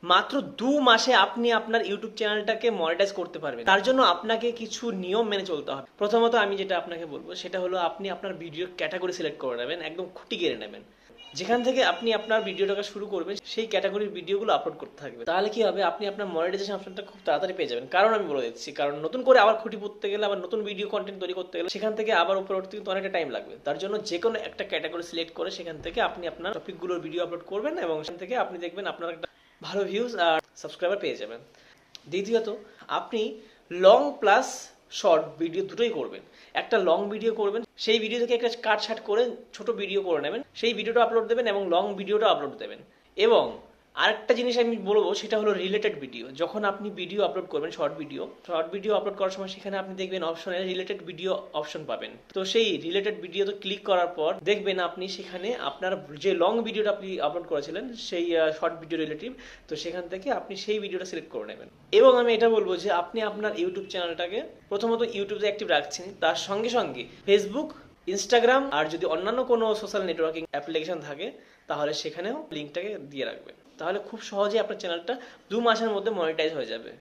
মাত্র 2 মাসে আপনি আপনার ইউটিউব চ্যানেলটাকে মনিটাইজ করতে পারবেন। তার জন্য আপনাকে কিছু নিয়ম মেনে চলতে হবে। প্রথমত আমি যেটা আপনাকে বলবো সেটা হলো আপনি আপনার ভিডিও ক্যাটাগরি সিলেক্ট করে নেবেন, একদম খুঁটি গেড়ে নেবেন। যেখান থেকে আপনি আপনার ভিডিওটাকে শুরু করবেন সেই ক্যাটাগরির ভিডিওগুলো আপলোড করতে থাকবেন। তাহলে কি হবে, আপনি আপনার মনিটাইজেশন অপশনটা খুব তাড়াতাড়ি পেয়ে যাবেন। কারণ আমি বলে দিচ্ছি, কারণ নতুন করে আবার খুঁটি পুঁততে গেলে, আবার নতুন ভিডিও কন্টেন্ট তৈরি করতে গেলে সেখান থেকে আবার উপরে উঠতে কিন্তু অনেকটা টাইম লাগবে। তার জন্য যে কোনো একটা ক্যাটাগরি সিলেক্ট করে সেখান থেকে আপনি আপনার টপিকগুলোর ভিডিও আপলোড করবেন এবং সেখান থেকে আপনি দেখবেন আপনার একটা ভালো ভিউজ আর সাবস্ক্রাইবার পেয়ে যাবেন। দ্বিতীয়ত, আপনি লং প্লাস শর্ট ভিডিও দুটোই করবেন। একটা লং ভিডিও করবেন, সেই ভিডিও থেকে একটা কাটছাট করে ছোট ভিডিও করে নেবেন, সেই ভিডিওটা আপলোড দেবেন এবং লং ভিডিওটা আপলোড দেবেন। এবং আরেকটা জিনিস আমি বলবো সেটা হলো রিলেটেড ভিডিও। যখন আপনি ভিডিও আপলোড করবেন, শর্ট ভিডিও আপলোড করার সময় সেখানে আপনি দেখবেন অপশনে রিলেটেড ভিডিও অপশন পাবেন। তো সেই রিলেটেড ভিডিওতে ক্লিক করার পর দেখবেন আপনি সেখানে আপনার যে লং ভিডিওটা আপনি আপলোড করেছিলেন সেই শর্ট ভিডিও রিলেটিভ, তো সেখান থেকে আপনি সেই ভিডিওটা সিলেক্ট করে নেবেন। এবং আমি এটা বলবো যে আপনি আপনার ইউটিউব চ্যানেলটাকে প্রথমত ইউটিউবে অ্যাক্টিভ রাখছেন, তার সঙ্গে সঙ্গে ফেসবুক, ইনস্টাগ্রাম আর যদি অন্যান্য কোনো সোশ্যাল নেটওয়ার্কিং অ্যাপ্লিকেশন থাকে তাহলে সেখানেও লিঙ্কটাকে দিয়ে রাখবেন। তাহলে খুব সহজেই আপনার চ্যানেলটা 2 মাসের মধ্যে মনিটাইজ হয়ে যাবে।